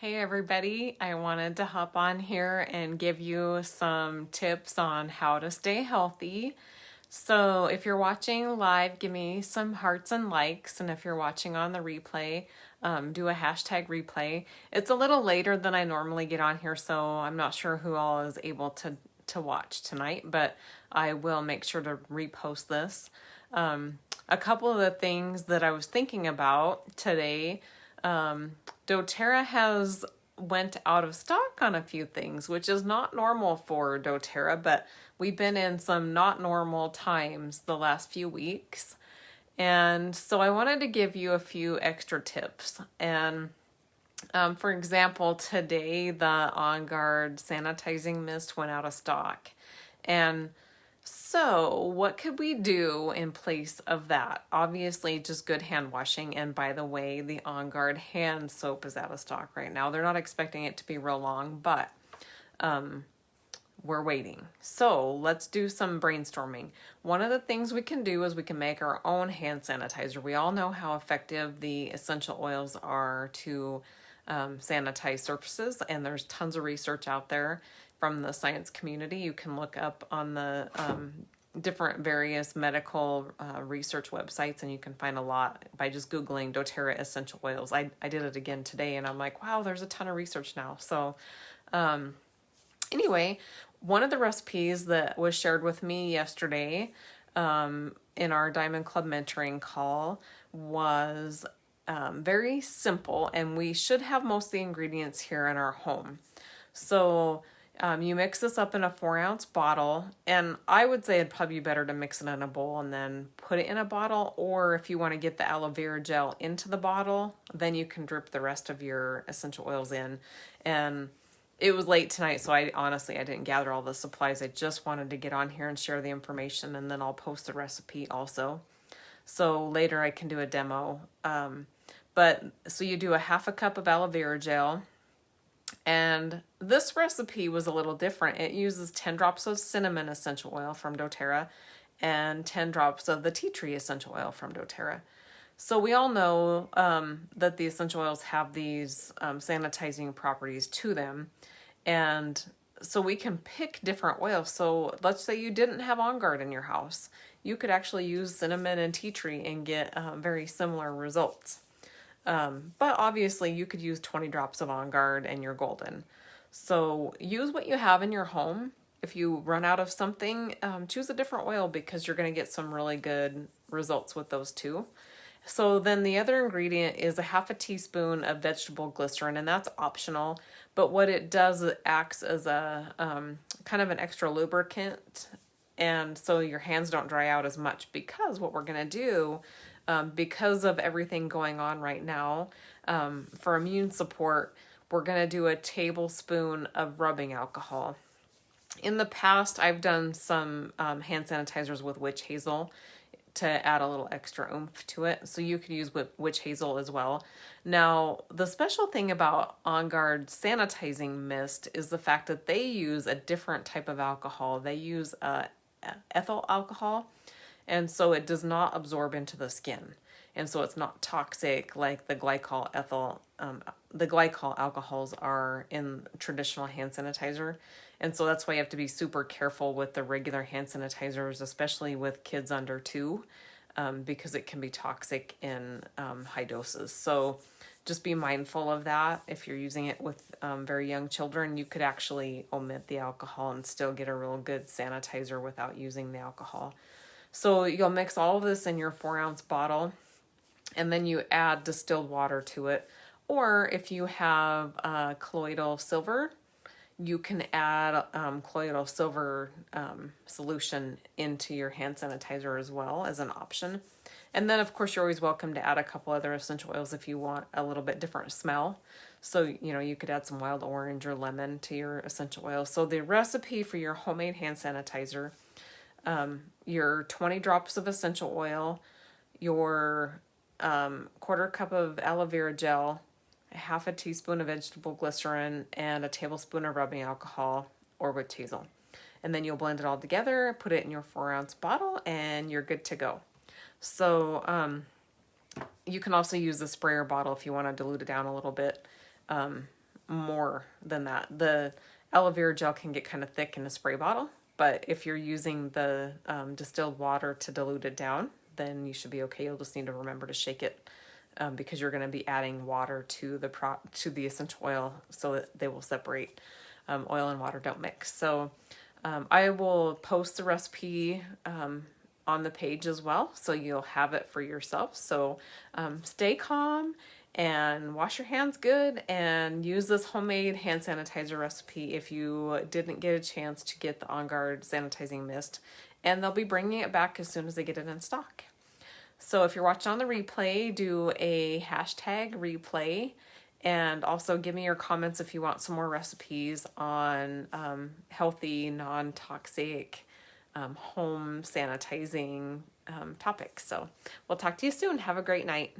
Hey everybody, I wanted to hop on here and give you some tips on how to stay healthy. So if you're watching live, give me some hearts and likes, and if you're watching on the replay, do a hashtag replay. It's a little later than I normally get on here, so I'm not sure who all is able to watch tonight, but I will make sure to repost this. A couple of the things that I was thinking about today, doTERRA has went out of stock on a few things, which is not normal for doTERRA, but we've been in some not normal times the last few weeks. And so I wanted to give you a few extra tips. And for example, today the On Guard sanitizing mist went out of stock. And so, what could we do in place of that? Obviously, just good hand washing. And by the way, the On Guard hand soap is out of stock right now. They're not expecting it to be real long, but we're waiting. So, let's do some brainstorming. One of the things we can do is we can make our own hand sanitizer. We all know how effective the essential oils are to sanitize surfaces, and there's tons of research out there from the science community. You can look up on the different various medical research websites, and you can find a lot by just Googling doTERRA essential oils. I did it again today, and I'm like, wow, there's a ton of research now. So anyway, one of the recipes that was shared with me yesterday in our Diamond Club mentoring call was very simple, and we should have most of the ingredients here in our home. So you mix this up in a 4-ounce bottle, and I would say it'd probably be better to mix it in a bowl and then put it in a bottle, or if you want to get the aloe vera gel into the bottle, then you can drip the rest of your essential oils in. And it was late tonight, so I didn't gather all the supplies. I just wanted to get on here and share the information, and then I'll post the recipe also. So later I can do a demo. So you do a half a cup of aloe vera gel. And this recipe was a little different. It uses 10 drops of cinnamon essential oil from doTERRA and 10 drops of the tea tree essential oil from doTERRA. So we all know that the essential oils have these sanitizing properties to them. And so we can pick different oils. So let's say you didn't have On Guard in your house. You could actually use cinnamon and tea tree and get very similar results. But obviously you could use 20 drops of On Guard and you're golden. So use what you have in your home. If you run out of something, choose a different oil because you're going to get some really good results with those two. So then the other ingredient is a half a teaspoon of vegetable glycerin, and that's optional. But what it does, it acts as a kind of an extra lubricant. And so your hands don't dry out as much, because what we're going to do, because of everything going on right now, for immune support, we're going to do a tablespoon of rubbing alcohol. In the past, I've done some hand sanitizers with witch hazel to add a little extra oomph to it. So you could use witch hazel as well. Now, the special thing about On Guard sanitizing mist is the fact that they use a different type of alcohol. They use ethyl alcohol, and so it does not absorb into the skin, and so it's not toxic like the glycol alcohols are in traditional hand sanitizer. And so that's why you have to be super careful with the regular hand sanitizers, especially with kids under 2, because it can be toxic in high doses. So just be mindful of that. If you're using it with very young children, you could actually omit the alcohol and still get a real good sanitizer without using the alcohol. So you'll mix all of this in your 4-ounce bottle, and then you add distilled water to it. Or if you have colloidal silver, you can add colloidal silver solution into your hand sanitizer as well as an option. And then, of course, you're always welcome to add a couple other essential oils if you want a little bit different smell. So, you could add some wild orange or lemon to your essential oils. So the recipe for your homemade hand sanitizer, your 20 drops of essential oil, your quarter cup of aloe vera gel, a half a teaspoon of vegetable glycerin, and a tablespoon of rubbing alcohol or witch hazel. And then you'll blend it all together, put it in your 4-ounce bottle, and you're good to go. So you can also use the sprayer bottle if you want to dilute it down a little bit. more than that. The aloe vera gel can get kind of thick in a spray bottle, but if you're using the distilled water to dilute it down, then you should be okay. You'll just need to remember to shake it because you're going to be adding water to the essential oil so that they will separate. Oil and water don't mix. So I will post the recipe on the page as well, so you'll have it for yourself. So stay calm and wash your hands good and use this homemade hand sanitizer recipe if you didn't get a chance to get the On Guard sanitizing mist, and they'll be bringing it back as soon as they get it in stock. So if you're watching on the replay, do a hashtag replay, and also give me your comments if you want some more recipes on healthy, non-toxic home sanitizing topics. So we'll talk to you soon. Have a great night.